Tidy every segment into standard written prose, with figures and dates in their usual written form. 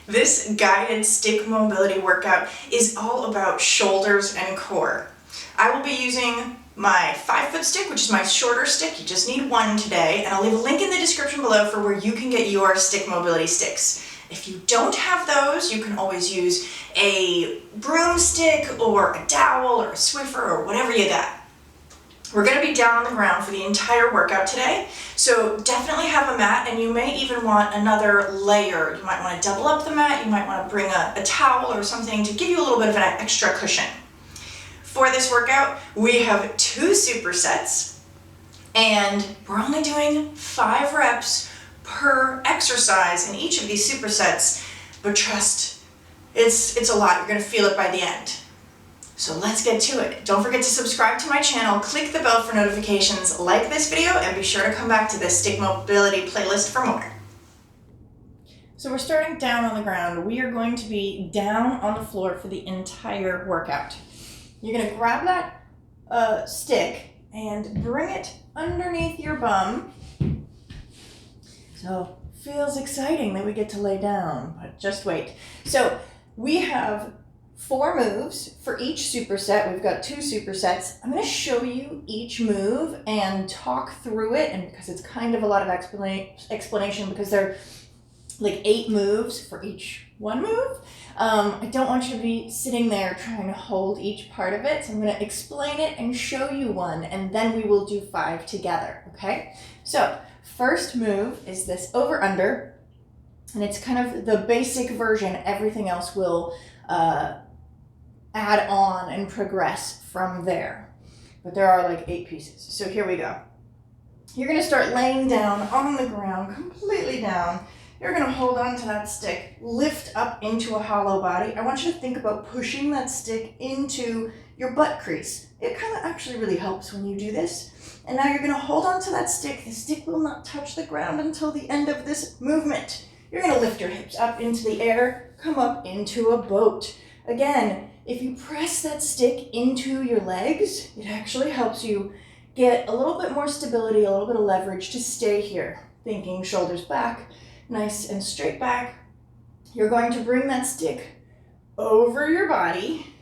This guided stick mobility workout is all about shoulders and core. I will be using my 5-foot stick, which is my shorter stick. You just need one today, and I'll leave a link in the description below for where you can get your stick mobility sticks. If you don't have those, you can always use a broomstick or a dowel or a Swiffer or whatever you got. We're going to be down on the ground for the entire workout today, so definitely have a mat, and you may even want another layer. You might want to double up the mat, you might want to bring a towel or something to give you a little bit of an extra cushion. For this workout, we have 2 supersets, and we're only doing 5 reps per exercise in each of these supersets, but trust, it's a lot. You're going to feel it by the end. So let's get to it. Don't forget to subscribe to my channel, click the bell for notifications, like this video, and be sure to come back to this stick mobility playlist for more. So we're starting down on the ground. We are going to be down on the floor for the entire workout. You're going to grab that stick and bring it underneath your bum. So feels exciting that we get to lay down, but just wait. So we have 4 moves for each superset. We've got 2 supersets. I'm going to show you each move and talk through it, and because it's kind of a lot of explanation because there are like 8 moves for each one move. I don't want you to be sitting there trying to hold each part of it, so I'm going to explain it and show you one, and then we will do 5 together, okay? So first move is this over-under, and it's kind of the basic version. Everything else will add on and progress from there. But there are like 8 pieces. So here we go. You're going to start laying down on the ground, completely down. You're going to hold on to that stick, lift up into a hollow body. I want you to think about pushing that stick into your butt crease. It kind of actually really helps when you do this. And now you're going to hold on to that stick. The stick will not touch the ground until the end of this movement. You're going to lift your hips up into the air, come up into a boat. Again, if you press that stick into your legs, it actually helps you get a little bit more stability, a little bit of leverage to stay here. Thinking shoulders back, nice and straight back. You're going to bring that stick over your body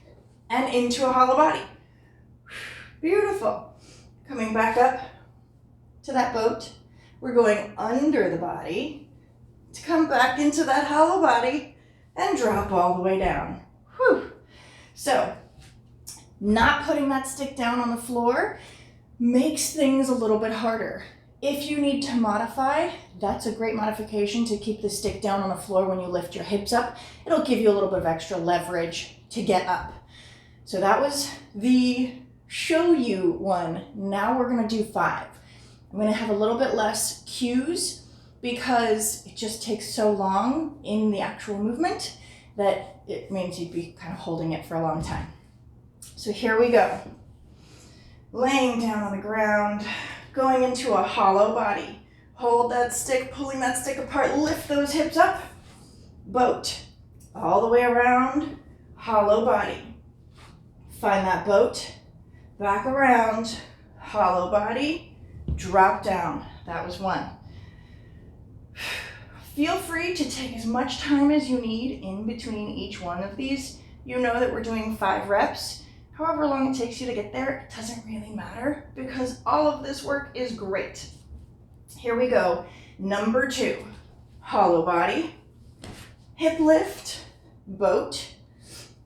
and into a hollow body. Beautiful. Coming back up to that boat. We're going under the body to come back into that hollow body and drop all the way down. Whew. So, not putting that stick down on the floor makes things a little bit harder. If you need to modify, that's a great modification to keep the stick down on the floor when you lift your hips up. It'll give you a little bit of extra leverage to get up. So that was the show you one. Now we're going to do 5. I'm going to have a little bit less cues because it just takes so long in the actual movement that it means you'd be kind of holding it for a long time. So here we go. Laying down on the ground, going into a hollow body. Hold that stick, pulling that stick apart, lift those hips up. Boat, all the way around, hollow body. Find that boat, back around, hollow body, drop down. That was 1. Feel free to take as much time as you need in between each one of these. You know that we're doing 5 reps. However long it takes you to get there, it doesn't really matter because all of this work is great. Here we go. Number 2, hollow body, hip lift, boat,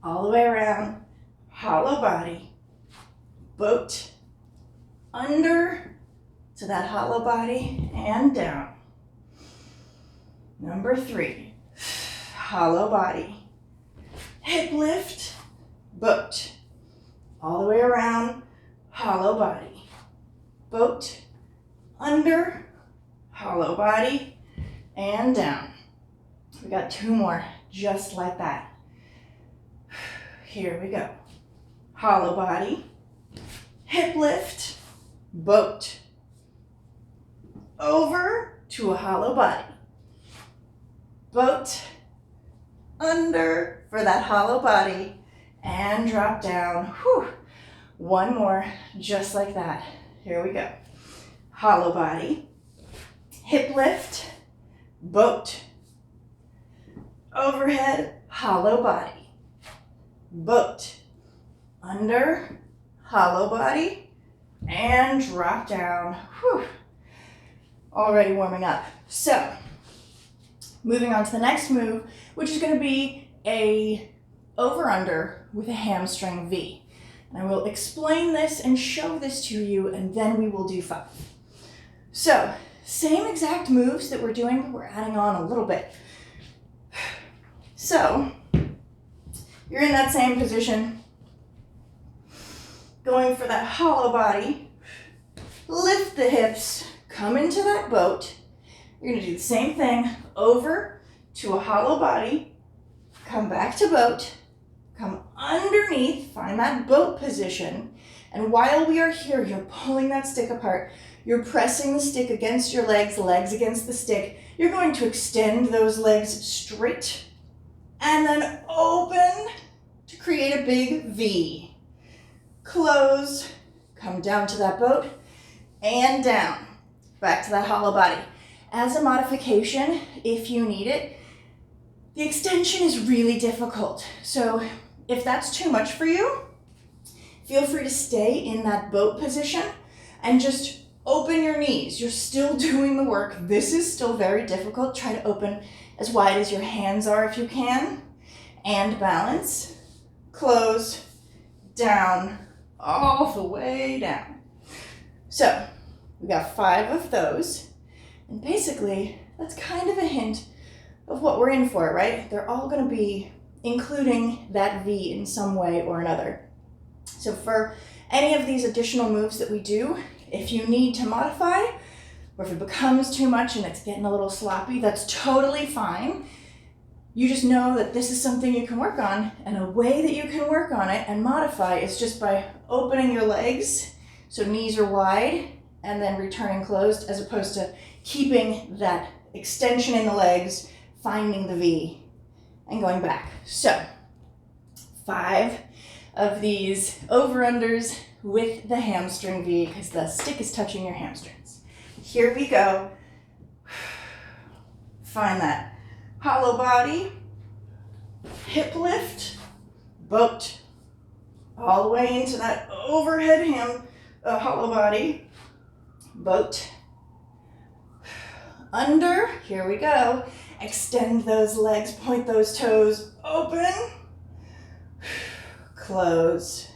all the way around, hollow body, boat, under to that hollow body and down. Number 3, hollow body, hip lift, boat, all the way around, hollow body, boat, under, hollow body, and down. We got 2 more, just like that. Here we go. Hollow body, hip lift, boat, over to a hollow body. Boat, under for that hollow body, and drop down. Whew. 1 more, just like that. Here we go. Hollow body, hip lift, boat, overhead, hollow body. Boat, under, hollow body, and drop down. Whew. Already warming up. So, moving on to the next move, which is going to be a over-under with a hamstring V. And I will explain this and show this to you, and then we will do 5. So, same exact moves that we're doing, but we're adding on a little bit. So, you're in that same position, going for that hollow body. Lift the hips, come into that boat. You're going to do the same thing, over to a hollow body, come back to boat, come underneath, find that boat position, and while we are here, you're pulling that stick apart. You're pressing the stick against your legs, legs against the stick. You're going to extend those legs straight and then open to create a big V. Close, come down to that boat and down, back to that hollow body. As a modification, if you need it, the extension is really difficult. So if that's too much for you, feel free to stay in that boat position and just open your knees. You're still doing the work. This is still very difficult. Try to open as wide as your hands are if you can. And balance. Close, down, all the way down. So we got 5 of those. And basically, that's kind of a hint of what we're in for, right? They're all going to be including that V in some way or another. So for any of these additional moves that we do, if you need to modify, or if it becomes too much and it's getting a little sloppy, that's totally fine. You just know that this is something you can work on, and a way that you can work on it and modify is just by opening your legs, so knees are wide, and then returning closed, as opposed to keeping that extension in the legs, finding the V, and going back. So, 5 of these over-unders with the hamstring V, because the stick is touching your hamstrings. Here we go. Find that hollow body, hip lift, boat, all the way into that overhead hollow body, boat, under, here we go, extend those legs, point those toes, open, close,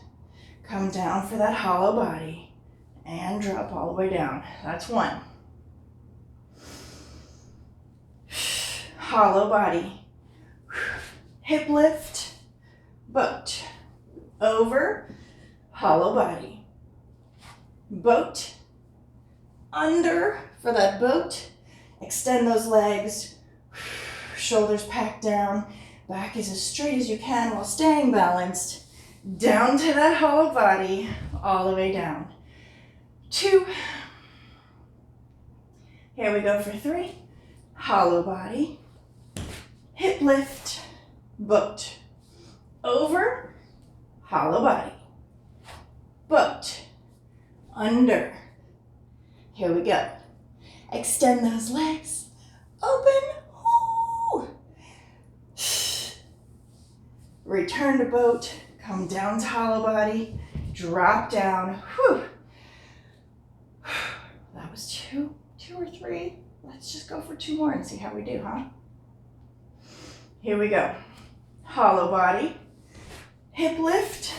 come down for that hollow body, and drop all the way down. That's 1. Hollow body, hip lift, boat, over, hollow body, boat, under for that boat, extend those legs, shoulders packed down, back is as straight as you can while staying balanced, down to that hollow body, all the way down. 2, here we go for 3, hollow body, hip lift, boat, over, hollow body, boat, under, here we go, extend those legs, open, woo. Return to boat, come down to hollow body, drop down, whew. That was 2 or 3, let's just go for 2 more and see how we do, huh? Here we go. Hollow body, hip lift,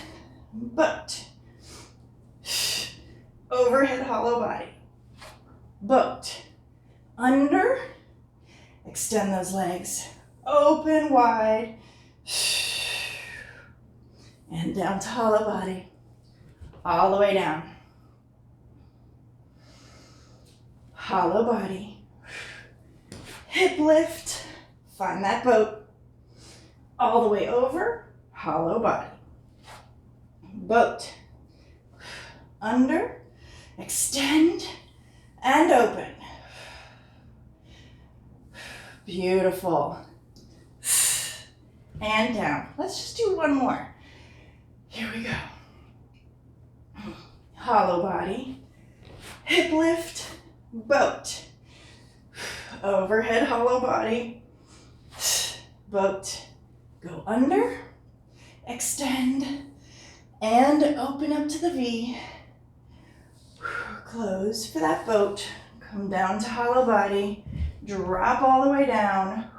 boat, overhead hollow body, boat, under, extend those legs, open wide, and down to hollow body, all the way down. Hollow body, hip lift, find that boat, all the way over, hollow body, boat, under, extend, and open. Beautiful. And down. Let's just do 1 more. Here we go. Hollow body, hip lift, boat, overhead hollow body, boat, go under, extend, and open up to the V. Close for that boat, come down to hollow body, drop all the way down.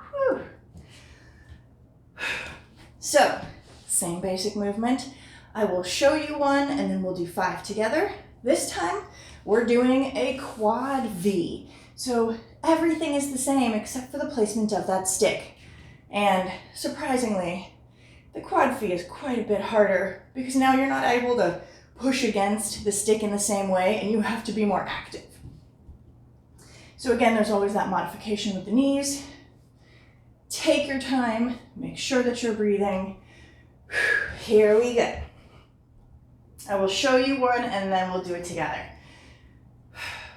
So, same basic movement. I will show you one and then we'll do 5 together. This time, we're doing a quad V. So everything is the same except for the placement of that stick. And surprisingly, the quad V is quite a bit harder because now you're not able to push against the stick in the same way and you have to be more active. So again, there's always that modification with the knees. Take your time, make sure that you're breathing. Here we go. I will show you one and then we'll do it together.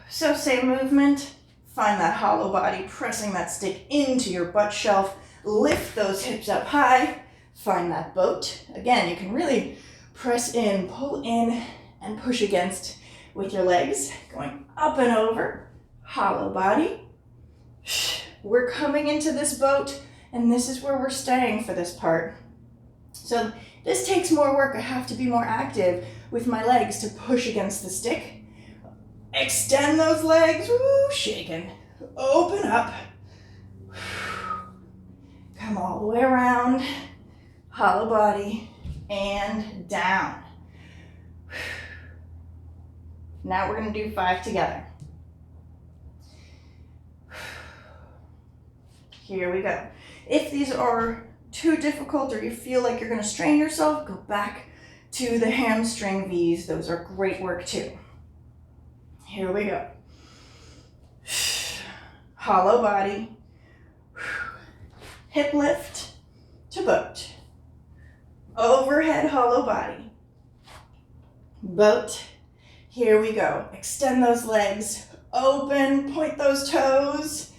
So same movement, find that hollow body, pressing that stick into your butt shelf, lift those hips up high, find that boat. Again, you can really press in, pull in, and push against with your legs, going up and over, hollow body. We're coming into this boat, and this is where we're staying for this part. So this takes more work. I have to be more active with my legs to push against the stick. Extend those legs, woo, shaking. Open up. Come all the way around, hollow body, and down. Now we're gonna do 5 together. Here we go. If these are too difficult or you feel like you're gonna strain yourself, go back to the hamstring V's. Those are great work too. Here we go. Hollow body. Hip lift to boat. Overhead hollow body. Boat. Here we go. Extend those legs. Open, point those toes.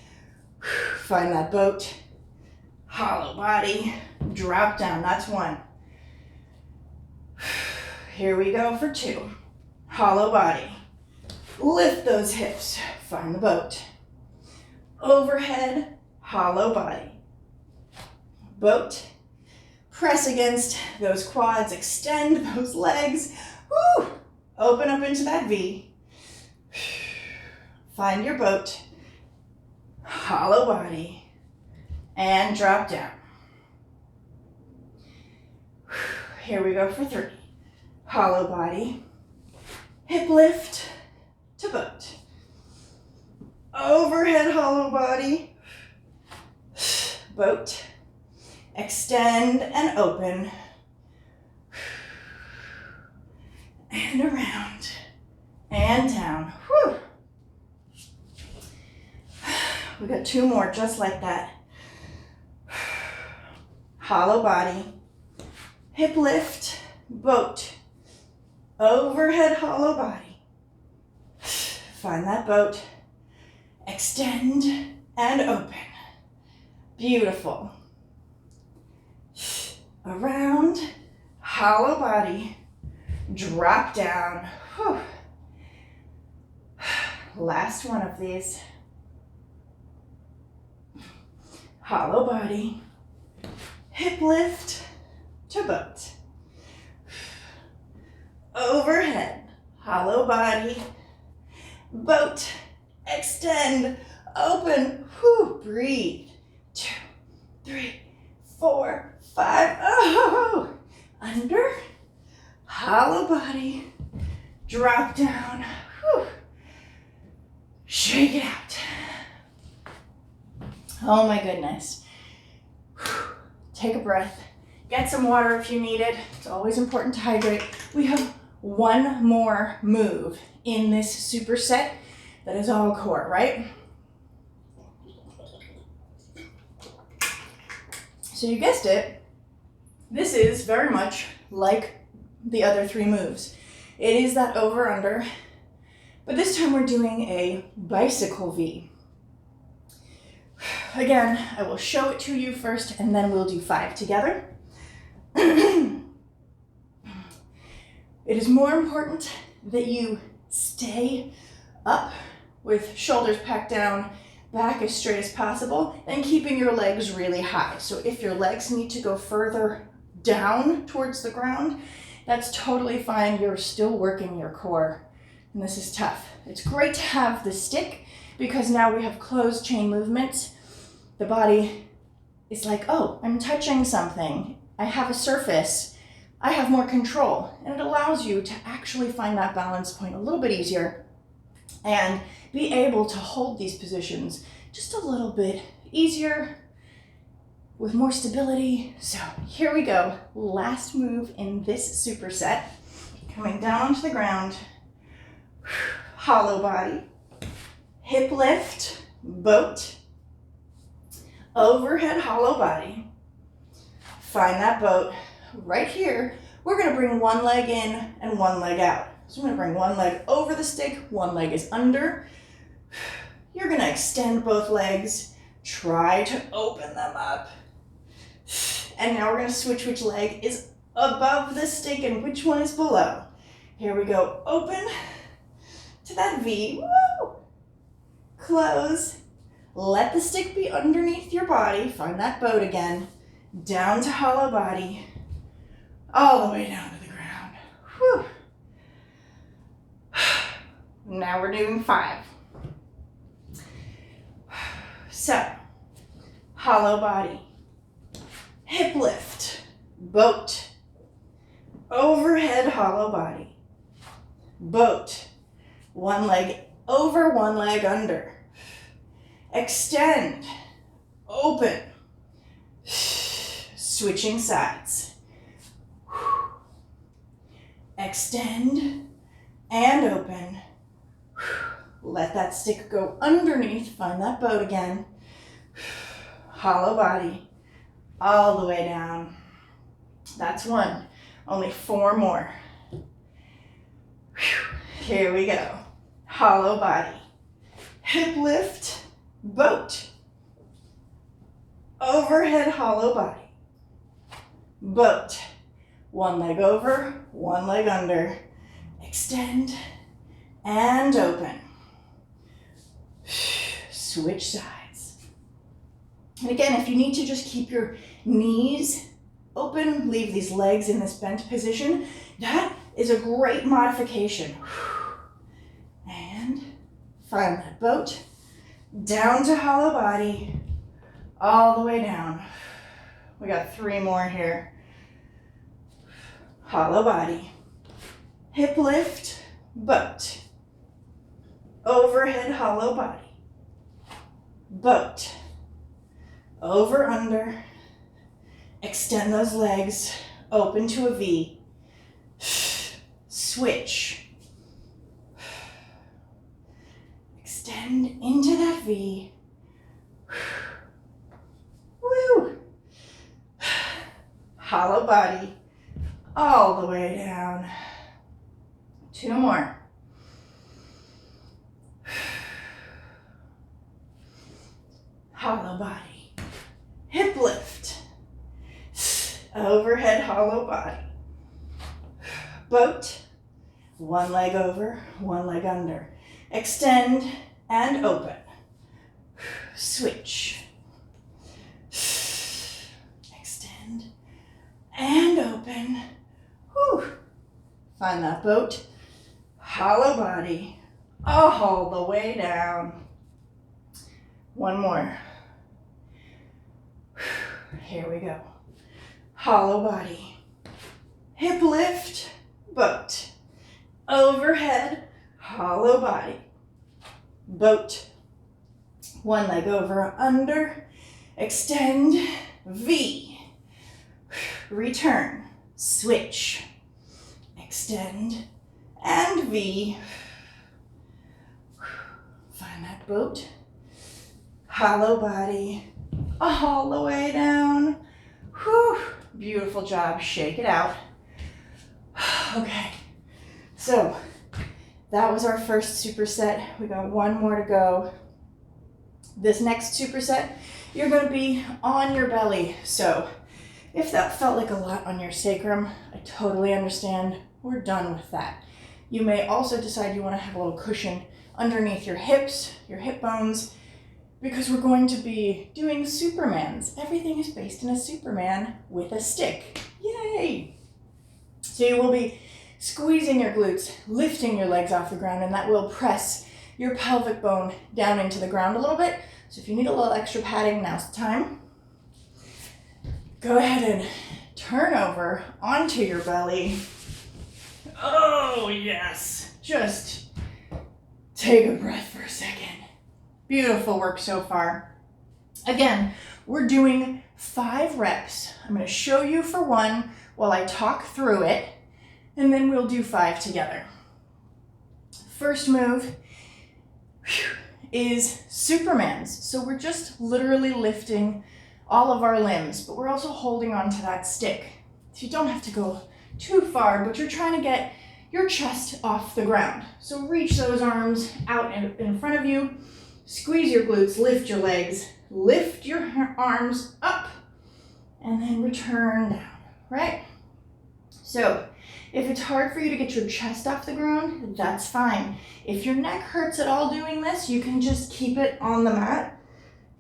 Find that boat. Hollow body. Drop down. That's 1. Here we go for 2. Hollow body. Lift those hips. Find the boat. Overhead, hollow body. Boat. Press against those quads. Extend those legs. Woo! Open up into that V. Find your boat. Hollow body. And drop down. Here we go for 3. Hollow body. Hip lift to boat. Overhead hollow body. Boat. Extend and open. And around. And down. Whew. We got 2 more just like that. Hollow body. Hip lift. Boat. Overhead hollow body. Find that boat. Extend and open. Beautiful. Around, hollow body, drop down. Whew. Last one of these. Hollow body, hip lift to boat. Overhead, hollow body, boat, extend, open, whew, breathe. 2, 3, 4, 5, oh, under, hollow body, drop down, whew, shake it out. Oh my goodness. Whew. Take a breath, get some water if you need it. It's always important to hydrate. We have 1 more move in this superset that is all core, right? So you guessed it, this is very much like the other 3 moves. It is that over-under, but this time we're doing a bicycle V. Again, I will show it to you first and then we'll do 5 together. It is more important that you stay up with shoulders packed down, back as straight as possible, and keeping your legs really high. So if your legs need to go further down towards the ground, that's totally fine. You're still working your core, and this is tough. It's great to have the stick because now we have closed chain movements. The body is like, oh, I'm touching something. I have a surface. I have more control, and it allows you to actually find that balance point a little bit easier and be able to hold these positions just a little bit easier with more stability. So here we go. Last move in this superset. Coming down onto the ground, hollow body, hip lift, boat, overhead hollow body. Find that boat right here. We're gonna bring one leg in and one leg out. So I'm gonna bring one leg over the stick, one leg is under. You're gonna extend both legs, try to open them up. And now we're gonna switch which leg is above the stick and which one is below. Here we go, open to that V, woo! Close, let the stick be underneath your body, find that boat again, down to hollow body, all the way down to the ground. Whew. Now we're doing 5. So, hollow body, hip lift, boat, overhead hollow body, boat, one leg over, one leg under, extend, open, switching sides, extend and open, let that stick go underneath, find that boat again, hollow body, all the way down. That's 1, only 4 more. Here we go, hollow body, hip lift, boat, overhead hollow body, boat, one leg over, one leg under, extend and open, switch sides. And again, if you need to just keep your knees open, leave these legs in this bent position, that is a great modification. And find that boat, down to hollow body, all the way down. We got 3 more here. Hollow body, hip lift, boat, overhead hollow body, boat, over, under, extend those legs, open to a V, switch, extend into that V, woo, hollow body, all the way down. 2 more. Hollow body, hip lift, overhead hollow body, boat, one leg over, one leg under, extend and open, switch, extend and open, whew. Find that boat, hollow body, all the way down. 1 more. Here we go. Hollow body, hip lift, boat, overhead, hollow body, boat, one leg over, under, extend, V, return, switch, extend, and V. Find that boat, hollow body, all the way down. Whew. Beautiful job. Shake it out. Okay, so that was our first superset. We got 1 more to go. This next superset, you're going to be on your belly. So if that felt like a lot on your sacrum, I totally understand. We're done with that. You may also decide you want to have a little cushion underneath your hips, your hip bones. because we're going to be doing Supermans. Everything is based in a Superman with a stick. Yay! So you will be squeezing your glutes, lifting your legs off the ground, and that will press your pelvic bone down into the ground a little bit. So if you need a little extra padding, now's the time. Go ahead and turn over onto your belly. Oh, yes. Just take a breath for a second. Beautiful work so far. Again, we're doing 5 reps. I'm going to show you for one while I talk through it, and then we'll do 5 together. First move is Supermans. So we're just literally lifting all of our limbs, but we're also holding on to that stick. So you don't have to go too far, but you're trying to get your chest off the ground. So reach those arms out in front of you, squeeze your glutes, lift your legs, lift your arms up, and then return down, right? So if it's hard for you to get your chest off the ground, that's fine. If your neck hurts at all doing this, you can just keep it on the mat,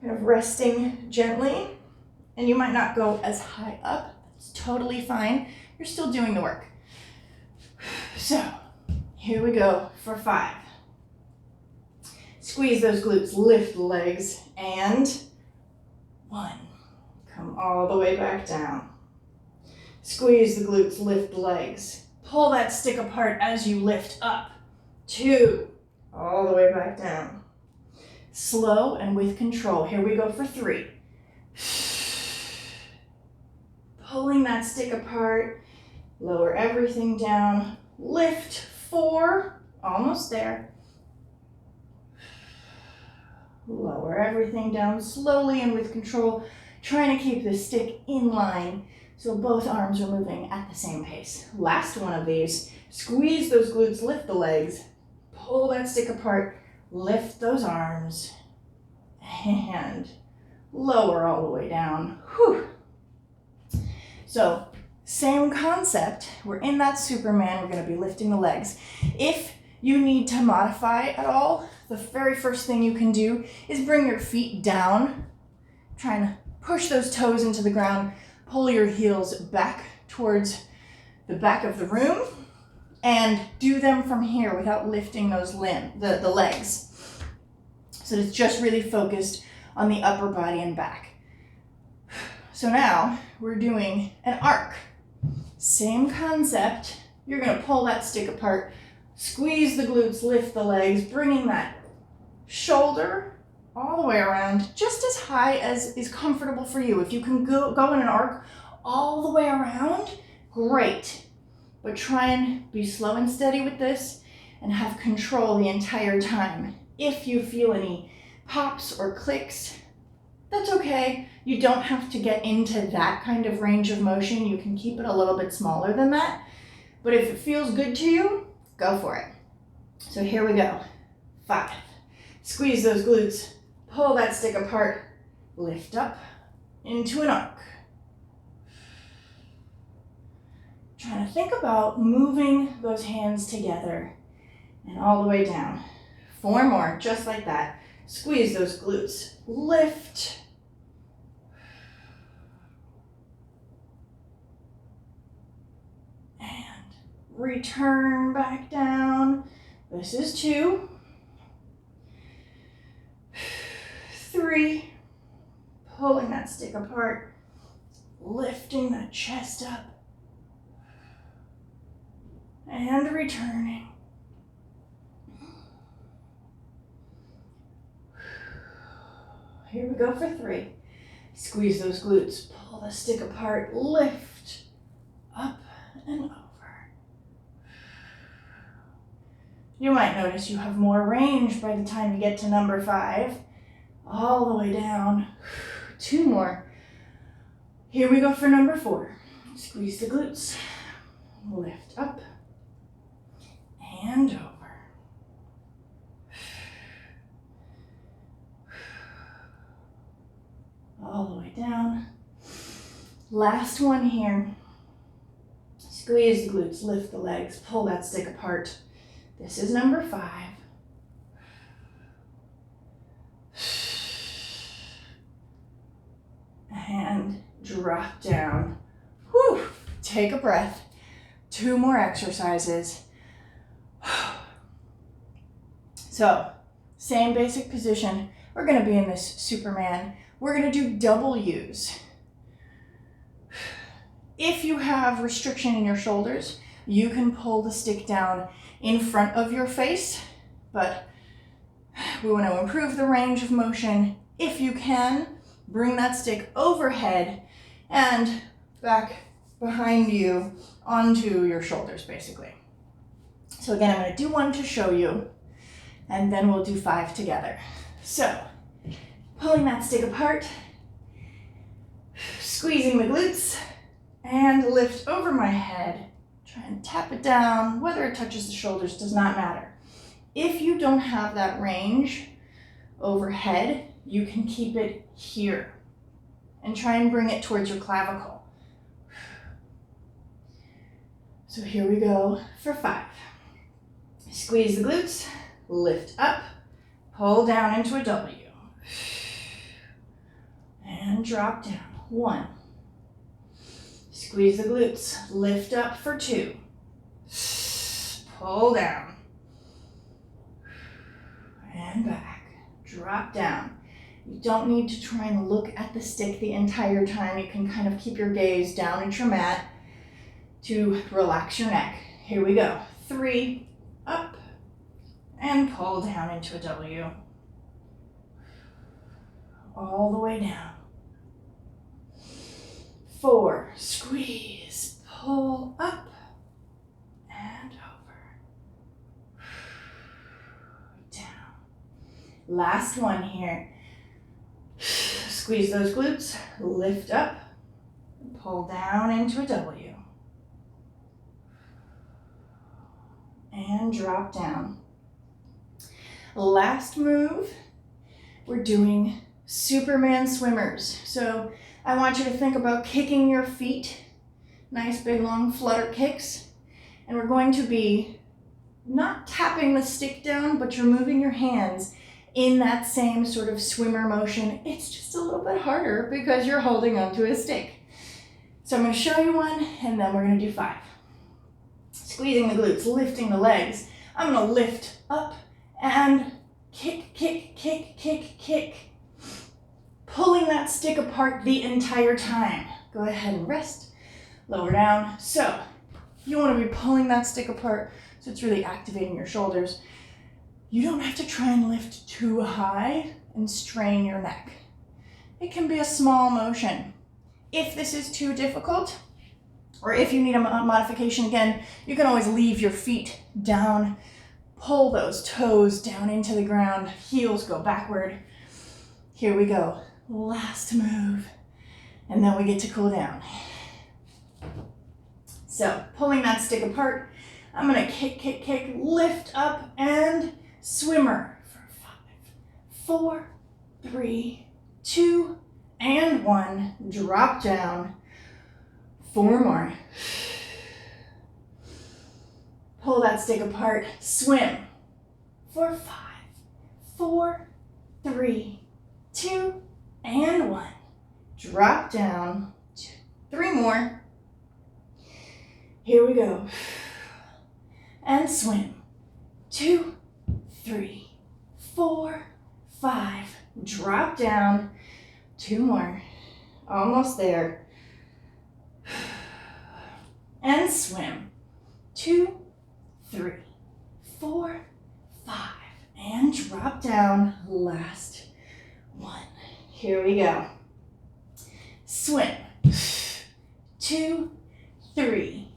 kind of resting gently, and you might not go as high up. It's totally fine. You're still doing the work. So here we go for 5. Squeeze those glutes, lift the legs, and 1. Come all the way back down. Squeeze the glutes, lift the legs. Pull that stick apart as you lift up. 2. All the way back down. Slow and with control. Here we go for 3. Pulling that stick apart. Lower everything down. Lift. 4. Almost there. Lower everything down slowly and with control. Trying to keep the stick in line so both arms are moving at the same pace. Last one of these. Squeeze those glutes, lift the legs. Pull that stick apart. Lift those arms. And lower all the way down. Whew. So, same concept. We're in that Superman. We're going to be lifting the legs. If you need to modify at all, the very first thing you can do is bring your feet down. Try and push those toes into the ground. Pull your heels back towards the back of the room. And do them from here without lifting those the legs. So it's just really focused on the upper body and back. So now we're doing an arc. Same concept. You're going to pull that stick apart, squeeze the glutes, lift the legs, bringing that shoulder all the way around, just as high as is comfortable for you. If you can go in an arc all the way around, great. But try and be slow and steady with this and have control the entire time. If you feel any pops or clicks, that's okay. You don't have to get into that kind of range of motion. You can keep it a little bit smaller than that. But if it feels good to you, go for it. So here we go. 5. Squeeze those glutes. Pull that stick apart. Lift up into an arc. Trying to think about moving those hands together and all the way down. 4 more, just like that. Squeeze those glutes. Lift. And return back down. This is 2. 3. Pulling that stick apart. Lifting that chest up. And returning. Here we go for 3. Squeeze those glutes, pull the stick apart, lift, up and over. You might notice you have more range by the time you get to number 5. All the way down. 2 more. Here we go for number 4. Squeeze the glutes, lift up and over. All the way down. Last one here. Squeeze the glutes, lift the legs, pull that stick apart. This is number 5. drop down. Whew. Take a breath. 2 more exercises. So, same basic position. We're gonna be in this Superman. We're gonna do W's. If you have restriction in your shoulders, you can pull the stick down in front of your face, but we want to improve the range of motion. If you can, bring that stick overhead and back behind you onto your shoulders, basically. So again, I'm going to do 1 to show you, and then we'll do 5 together. So, pulling that stick apart, squeezing the glutes, and lift over my head. Try and tap it down. Whether it touches the shoulders does not matter. If you don't have that range overhead, you can keep it here and try and bring it towards your clavicle. So here we go for 5. Squeeze the glutes, lift up, pull down into a W. And drop down. 1. Squeeze the glutes, lift up for 2. Pull down. And back. Drop down. You don't need to try and look at the stick the entire time. You can kind of keep your gaze down at your mat to relax your neck. Here we go. 3, up, and pull down into a W. All the way down. 4, squeeze, pull up, and over. Down. Last one here. Squeeze those glutes, lift up, pull down into a W. And drop down. Last move, we're doing Superman swimmers. So I want you to think about kicking your feet, nice big long flutter kicks, and we're going to be not tapping the stick down, but you're moving your hands in that same sort of swimmer motion. It's just a little bit harder because you're holding onto a stick. So I'm going to show you 1, and then we're going to do 5. Squeezing the glutes, lifting the legs. I'm going to lift up and kick, kick, kick, kick, kick. Pulling that stick apart the entire time. Go ahead and rest, lower down. So you want to be pulling that stick apart so it's really activating your shoulders. You don't have to try and lift too high and strain your neck. It can be a small motion. If this is too difficult, or if you need a modification again, you can always leave your feet down, pull those toes down into the ground, heels go backward. Here we go. Last move, and then we get to cool down. So, pulling that stick apart, I'm gonna kick, kick, kick, lift up, and swimmer for 5, 4, 3, 2, and 1. Drop down. 4 more. Pull that stick apart, swim for 5, 4, 3, 2, and 1. Drop down. 3 more. Here we go. And swim. 2, 3, 4, 5. Drop down. 2 more. Almost there. And swim. 2, 3, 4, 5. And drop down. Last 1. Here we go. Swim. 2, 3,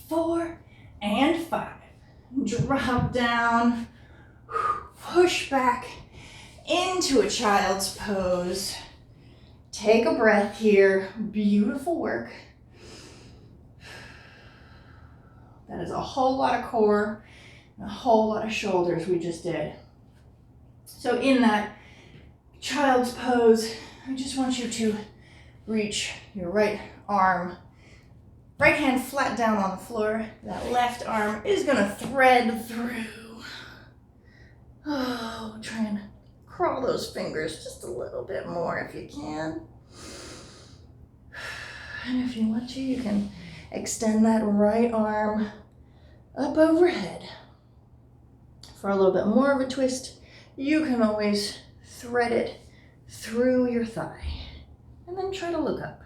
4, and 5. Drop down. Push back into a child's pose. Take a breath here. Beautiful work. That is a whole lot of core and a whole lot of shoulders we just did. So in that child's pose, I just want you to reach your right arm, right hand flat down on the floor. That left arm is gonna thread through. Oh, try and crawl those fingers just a little bit more if you can. And if you want to, you can extend that right arm up overhead. For a little bit more of a twist, you can always thread it through your thigh. And then try to look up.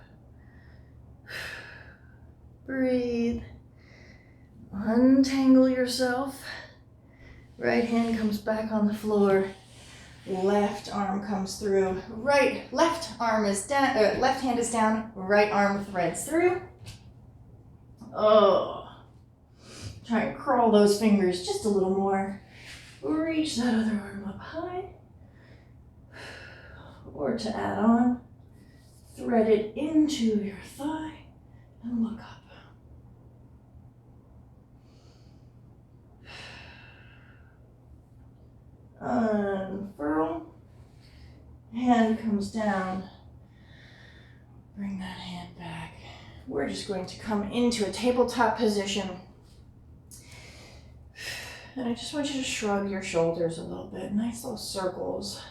Breathe. Untangle yourself. Right hand comes back on the floor. Left arm comes through. Left arm is down. Left hand is down. Right arm threads through. Oh. Try and crawl those fingers just a little more. Reach that other arm up high. Or to add on, thread it into your thigh and look up. Unfurl. Hand comes down. Bring that hand back. We're just going to come into a tabletop position. And I just want you to shrug your shoulders a little bit. Nice little circles.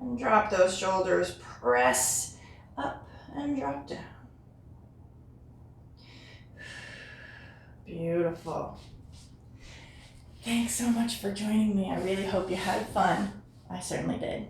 And drop those shoulders. Press up and drop down. Beautiful. Thanks so much for joining me. I really hope you had fun. I certainly did.